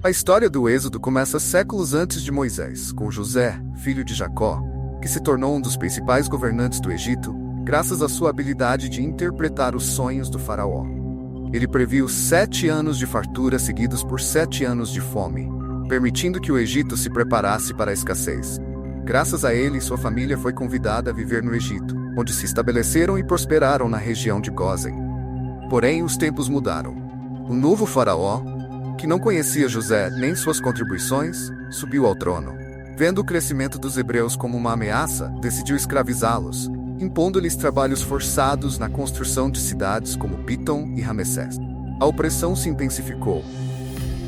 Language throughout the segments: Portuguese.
A história do Êxodo começa séculos antes de Moisés, com José, filho de Jacó, que se tornou um dos principais governantes do Egito, graças à sua habilidade de interpretar os sonhos do faraó. Ele previu 7 anos de fartura seguidos por 7 anos de fome, permitindo que o Egito se preparasse para a escassez. Graças a ele, sua família foi convidada a viver no Egito, onde se estabeleceram e prosperaram na região de Gósen. Porém, os tempos mudaram. O novo faraó, que não conhecia José nem suas contribuições, subiu ao trono. Vendo o crescimento dos hebreus como uma ameaça, decidiu escravizá-los, impondo-lhes trabalhos forçados na construção de cidades como Pitom e Ramessés. A opressão se intensificou.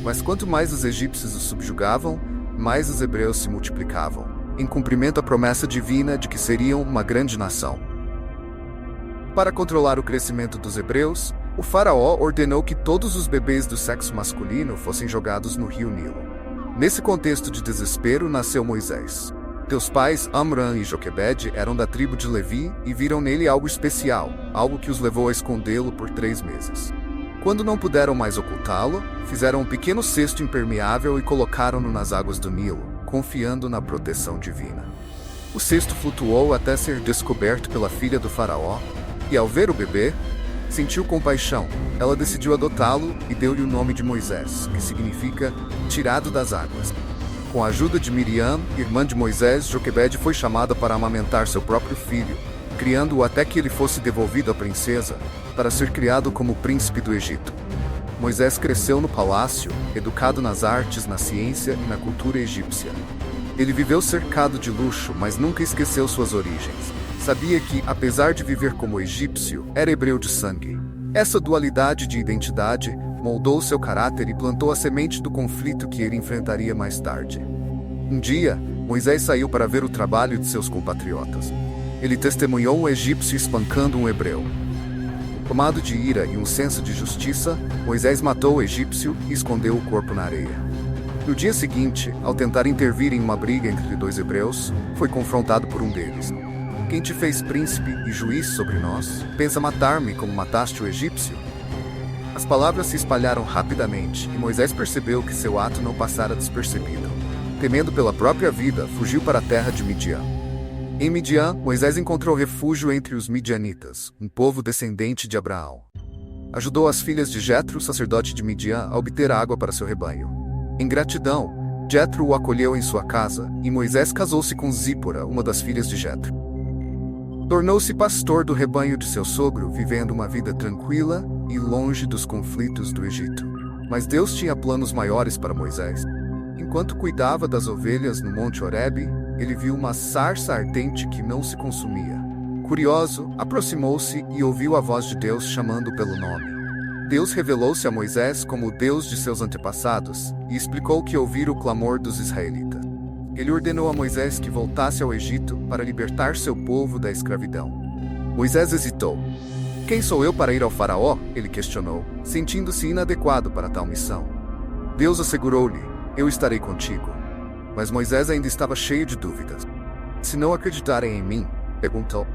Mas quanto mais os egípcios os subjugavam, mais os hebreus se multiplicavam, em cumprimento à promessa divina de que seriam uma grande nação. Para controlar o crescimento dos hebreus, o faraó ordenou que todos os bebês do sexo masculino fossem jogados no rio Nilo. Nesse contexto de desespero nasceu Moisés. Seus pais, Amram e Joquebede, eram da tribo de Levi e viram nele algo especial, algo que os levou a escondê-lo por 3 meses. Quando não puderam mais ocultá-lo, fizeram um pequeno cesto impermeável e colocaram-no nas águas do Nilo, confiando na proteção divina. O cesto flutuou até ser descoberto pela filha do faraó, e ao ver o bebê, sentiu compaixão. Ela decidiu adotá-lo e deu-lhe o nome de Moisés, que significa tirado das águas. Com a ajuda de Miriam, irmã de Moisés, Joquebede foi chamada para amamentar seu próprio filho, criando-o até que ele fosse devolvido à princesa, para ser criado como príncipe do Egito. Moisés cresceu no palácio, educado nas artes, na ciência e na cultura egípcia. Ele viveu cercado de luxo, mas nunca esqueceu suas origens. Sabia que, apesar de viver como egípcio, era hebreu de sangue. Essa dualidade de identidade moldou seu caráter e plantou a semente do conflito que ele enfrentaria mais tarde. Um dia, Moisés saiu para ver o trabalho de seus compatriotas. Ele testemunhou um egípcio espancando um hebreu. Tomado de ira e um senso de justiça, Moisés matou o egípcio e escondeu o corpo na areia. No dia seguinte, ao tentar intervir em uma briga entre 2 hebreus, foi confrontado por um deles. Quem te fez príncipe e juiz sobre nós? Pensa matar-me como mataste o egípcio? As palavras se espalharam rapidamente e Moisés percebeu que seu ato não passara despercebido. Temendo pela própria vida, fugiu para a terra de Midian. Em Midian, Moisés encontrou refúgio entre os midianitas, um povo descendente de Abraão. Ajudou as filhas de Jetro, sacerdote de Midian, a obter água para seu rebanho. Em gratidão, Jetro o acolheu em sua casa, e Moisés casou-se com Zípora, uma das filhas de Jetro. Tornou-se pastor do rebanho de seu sogro, vivendo uma vida tranquila e longe dos conflitos do Egito. Mas Deus tinha planos maiores para Moisés. Enquanto cuidava das ovelhas no Monte Horebe, ele viu uma sarça ardente que não se consumia. Curioso, aproximou-se e ouviu a voz de Deus chamando pelo nome. Deus revelou-se a Moisés como o Deus de seus antepassados e explicou que ouvira o clamor dos israelitas. Ele ordenou a Moisés que voltasse ao Egito para libertar seu povo da escravidão. Moisés hesitou. Quem sou eu para ir ao faraó? Ele questionou, sentindo-se inadequado para tal missão. Deus assegurou-lhe, eu estarei contigo. Mas Moisés ainda estava cheio de dúvidas. Se não acreditarem em mim, perguntou.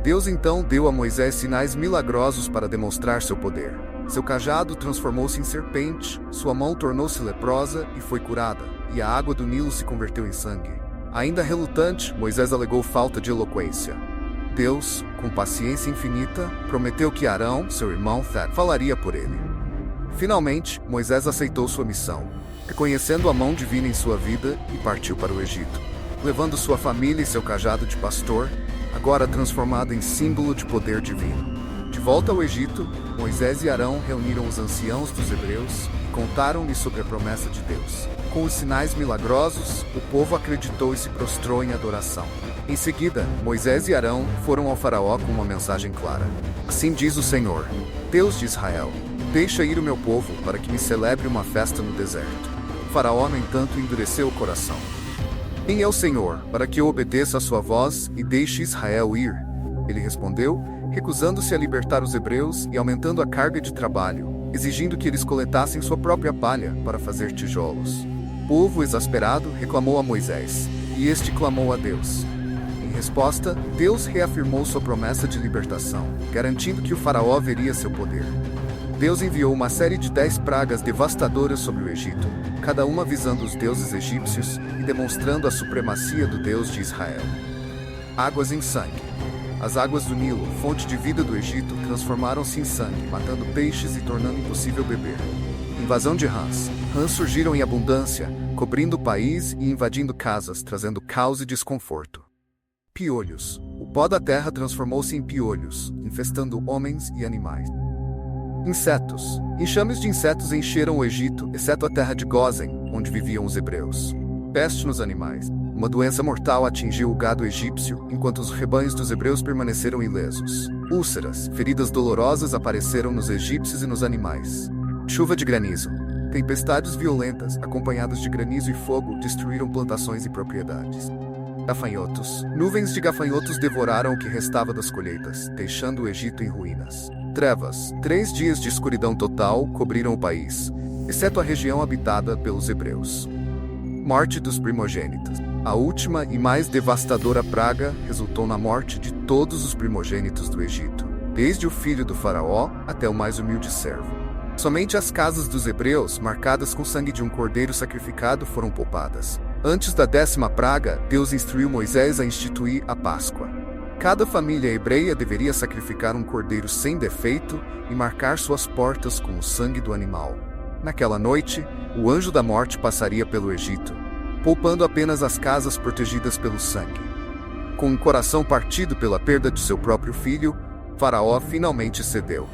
Deus então deu a Moisés sinais milagrosos para demonstrar seu poder. Seu cajado transformou-se em serpente, sua mão tornou-se leprosa e foi curada, e a água do Nilo se converteu em sangue. Ainda relutante, Moisés alegou falta de eloquência. Deus, com paciência infinita, prometeu que Arão, seu irmão, falaria por ele. Finalmente, Moisés aceitou sua missão, reconhecendo a mão divina em sua vida, e partiu para o Egito, levando sua família e seu cajado de pastor, agora transformado em símbolo de poder divino. De volta ao Egito, Moisés e Arão reuniram os anciãos dos hebreus e contaram-lhes sobre a promessa de Deus. Com os sinais milagrosos, o povo acreditou e se prostrou em adoração. Em seguida, Moisés e Arão foram ao faraó com uma mensagem clara. Assim diz o Senhor, Deus de Israel, deixa ir o meu povo para que me celebre uma festa no deserto. O faraó, no entanto, endureceu o coração. Quem é o Senhor, para que eu obedeça a sua voz e deixe Israel ir? Ele respondeu, recusando-se a libertar os hebreus e aumentando a carga de trabalho, exigindo que eles coletassem sua própria palha para fazer tijolos. O povo, exasperado, reclamou a Moisés, e este clamou a Deus. Em resposta, Deus reafirmou sua promessa de libertação, garantindo que o faraó veria seu poder. Deus enviou uma série de 10 pragas devastadoras sobre o Egito, cada uma visando os deuses egípcios e demonstrando a supremacia do Deus de Israel. Águas em sangue. As águas do Nilo, fonte de vida do Egito, transformaram-se em sangue, matando peixes e tornando impossível beber. Invasão de rãs. Rãs surgiram em abundância, cobrindo o país e invadindo casas, trazendo caos e desconforto. Piolhos. O pó da terra transformou-se em piolhos, infestando homens e animais. Insetos. Enxames de insetos encheram o Egito, exceto a terra de Gósen, onde viviam os hebreus. Peste nos animais. Uma doença mortal atingiu o gado egípcio, enquanto os rebanhos dos hebreus permaneceram ilesos. Úlceras. Feridas dolorosas apareceram nos egípcios e nos animais. Chuva de granizo. Tempestades violentas, acompanhadas de granizo e fogo, destruíram plantações e propriedades. Gafanhotos. Nuvens de gafanhotos devoraram o que restava das colheitas, deixando o Egito em ruínas. Trevas. 3 dias de escuridão total cobriram o país, exceto a região habitada pelos hebreus. Morte dos primogênitos. A última e mais devastadora praga resultou na morte de todos os primogênitos do Egito, desde o filho do faraó até o mais humilde servo. Somente as casas dos hebreus, marcadas com sangue de um cordeiro sacrificado, foram poupadas. Antes da 10ª praga, Deus instruiu Moisés a instituir a Páscoa. Cada família hebreia deveria sacrificar um cordeiro sem defeito e marcar suas portas com o sangue do animal. Naquela noite, o anjo da morte passaria pelo Egito, poupando apenas as casas protegidas pelo sangue. Com um coração partido pela perda de seu próprio filho, Faraó finalmente cedeu.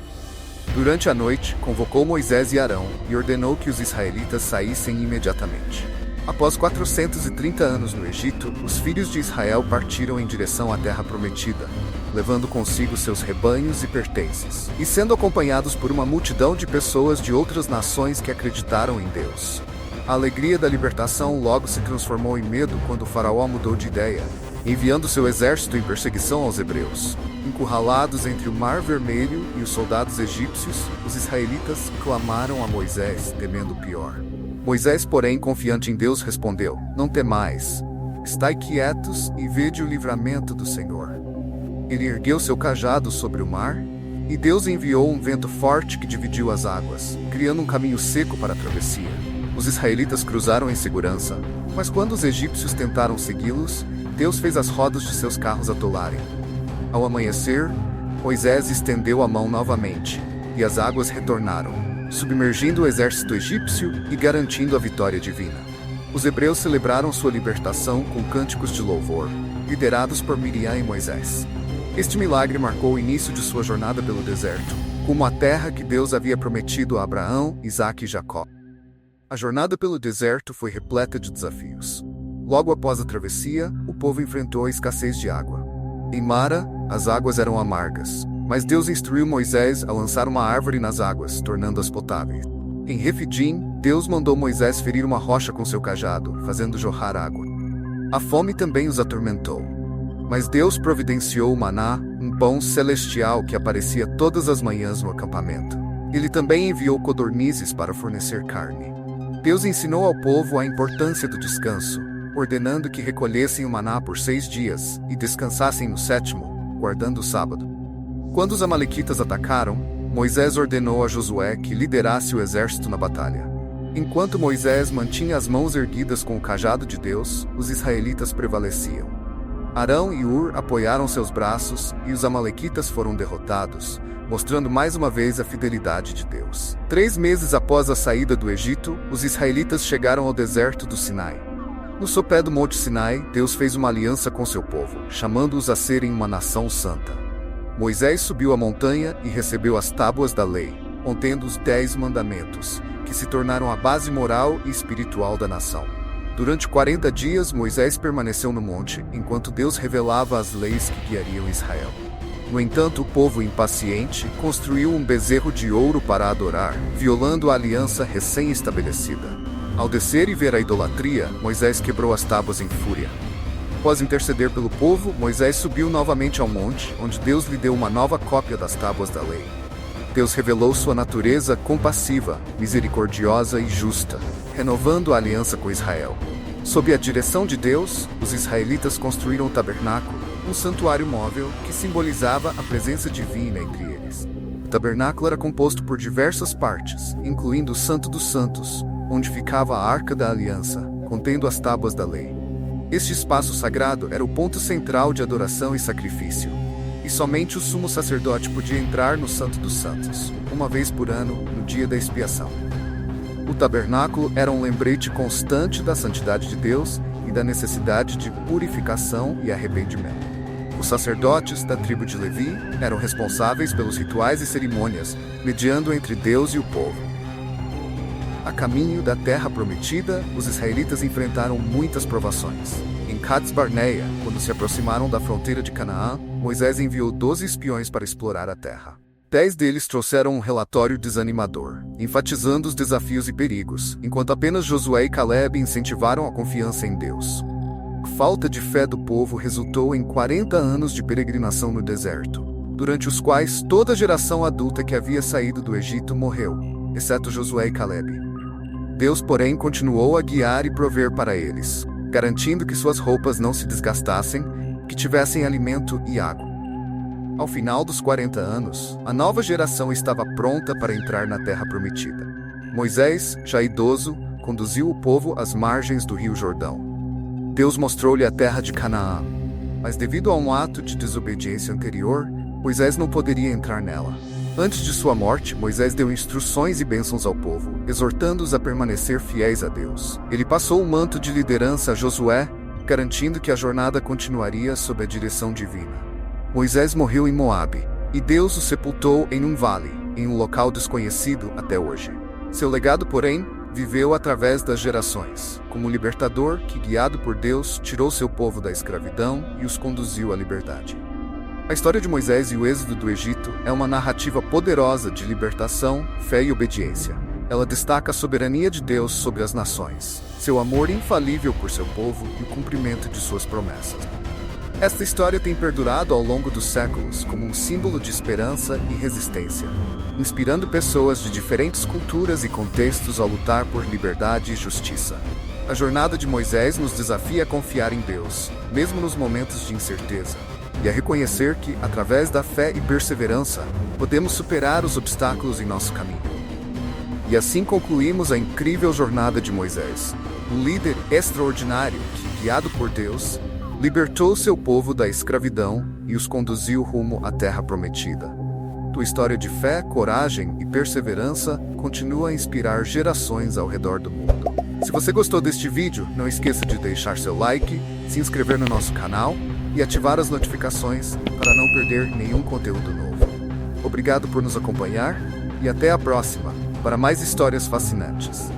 Durante a noite, convocou Moisés e Arão e ordenou que os israelitas saíssem imediatamente. Após 430 anos no Egito, os filhos de Israel partiram em direção à terra prometida, levando consigo seus rebanhos e pertences, e sendo acompanhados por uma multidão de pessoas de outras nações que acreditaram em Deus. A alegria da libertação logo se transformou em medo quando o faraó mudou de ideia, enviando seu exército em perseguição aos hebreus. Encurralados entre o Mar Vermelho e os soldados egípcios, os israelitas clamaram a Moisés, temendo o pior. Moisés, porém, confiante em Deus, respondeu: Não temais, estai quietos e vede o livramento do Senhor. Ele ergueu seu cajado sobre o mar, e Deus enviou um vento forte que dividiu as águas, criando um caminho seco para a travessia. Os israelitas cruzaram em segurança, mas quando os egípcios tentaram segui-los, Deus fez as rodas de seus carros atolarem. Ao amanhecer, Moisés estendeu a mão novamente, e as águas retornaram, submergindo o exército egípcio e garantindo a vitória divina. Os hebreus celebraram sua libertação com cânticos de louvor, liderados por Miriam e Moisés. Este milagre marcou o início de sua jornada pelo deserto, como a terra que Deus havia prometido a Abraão, Isaque e Jacó. A jornada pelo deserto foi repleta de desafios. Logo após a travessia, o povo enfrentou a escassez de água. Em Mara, as águas eram amargas, mas Deus instruiu Moisés a lançar uma árvore nas águas, tornando-as potáveis. Em Refidim, Deus mandou Moisés ferir uma rocha com seu cajado, fazendo jorrar água. A fome também os atormentou. Mas Deus providenciou o maná, um pão celestial que aparecia todas as manhãs no acampamento. Ele também enviou codornizes para fornecer carne. Deus ensinou ao povo a importância do descanso, ordenando que recolhessem o maná por 6 dias e descansassem no 7º, guardando o sábado. Quando os amalequitas atacaram, Moisés ordenou a Josué que liderasse o exército na batalha. Enquanto Moisés mantinha as mãos erguidas com o cajado de Deus, os israelitas prevaleciam. Arão e Hur apoiaram seus braços e os amalequitas foram derrotados, mostrando mais uma vez a fidelidade de Deus. 3 meses após a saída do Egito, os israelitas chegaram ao deserto do Sinai. No sopé do Monte Sinai, Deus fez uma aliança com seu povo, chamando-os a serem uma nação santa. Moisés subiu a montanha e recebeu as tábuas da lei, contendo os 10 mandamentos, que se tornaram a base moral e espiritual da nação. Durante 40 dias, Moisés permaneceu no monte, enquanto Deus revelava as leis que guiariam Israel. No entanto, o povo impaciente construiu um bezerro de ouro para adorar, violando a aliança recém-estabelecida. Ao descer e ver a idolatria, Moisés quebrou as tábuas em fúria. Após interceder pelo povo, Moisés subiu novamente ao monte, onde Deus lhe deu uma nova cópia das tábuas da lei. Deus revelou sua natureza compassiva, misericordiosa e justa, renovando a aliança com Israel. Sob a direção de Deus, os israelitas construíram o tabernáculo, um santuário móvel que simbolizava a presença divina entre eles. tabernáculo era composto por diversas partes, incluindo o Santo dos Santos, onde ficava a Arca da Aliança, contendo as tábuas da lei. Este espaço sagrado era o ponto central de adoração e sacrifício, e somente o sumo sacerdote podia entrar no Santo dos Santos, uma vez por ano, no dia da expiação. O tabernáculo era um lembrete constante da santidade de Deus e da necessidade de purificação e arrependimento. Os sacerdotes da tribo de Levi eram responsáveis pelos rituais e cerimônias, mediando entre Deus e o povo. A caminho da terra prometida, os israelitas enfrentaram muitas provações. Em Cades Barneia, quando se aproximaram da fronteira de Canaã, Moisés enviou 12 espiões para explorar a terra. 10 deles trouxeram um relatório desanimador, enfatizando os desafios e perigos, enquanto apenas Josué e Caleb incentivaram a confiança em Deus. A falta de fé do povo resultou em 40 anos de peregrinação no deserto, durante os quais toda a geração adulta que havia saído do Egito morreu, exceto Josué e Caleb. Deus, porém, continuou a guiar e prover para eles, garantindo que suas roupas não se desgastassem, que tivessem alimento e água. Ao final dos 40 anos, a nova geração estava pronta para entrar na terra prometida. Moisés, já idoso, conduziu o povo às margens do rio Jordão. Deus mostrou-lhe a terra de Canaã, mas devido a um ato de desobediência anterior, Moisés não poderia entrar nela. Antes de sua morte, Moisés deu instruções e bênçãos ao povo, exortando-os a permanecer fiéis a Deus. Ele passou o manto de liderança a Josué, garantindo que a jornada continuaria sob a direção divina. Moisés morreu em Moabe, e Deus o sepultou em um vale, em um local desconhecido até hoje. Seu legado, porém, viveu através das gerações, como um libertador que, guiado por Deus, tirou seu povo da escravidão e os conduziu à liberdade. A história de Moisés e o êxodo do Egito é uma narrativa poderosa de libertação, fé e obediência. Ela destaca a soberania de Deus sobre as nações, seu amor infalível por seu povo e o cumprimento de suas promessas. Esta história tem perdurado ao longo dos séculos como um símbolo de esperança e resistência, inspirando pessoas de diferentes culturas e contextos a lutar por liberdade e justiça. A jornada de Moisés nos desafia a confiar em Deus, mesmo nos momentos de incerteza, e a reconhecer que, através da fé e perseverança, podemos superar os obstáculos em nosso caminho. E assim concluímos a incrível jornada de Moisés, um líder extraordinário que, guiado por Deus, libertou seu povo da escravidão e os conduziu rumo à terra prometida. Tua história de fé, coragem e perseverança continua a inspirar gerações ao redor do mundo. Se você gostou deste vídeo, não esqueça de deixar seu like, se inscrever no nosso canal e ativar as notificações para não perder nenhum conteúdo novo. Obrigado por nos acompanhar e até a próxima para mais histórias fascinantes.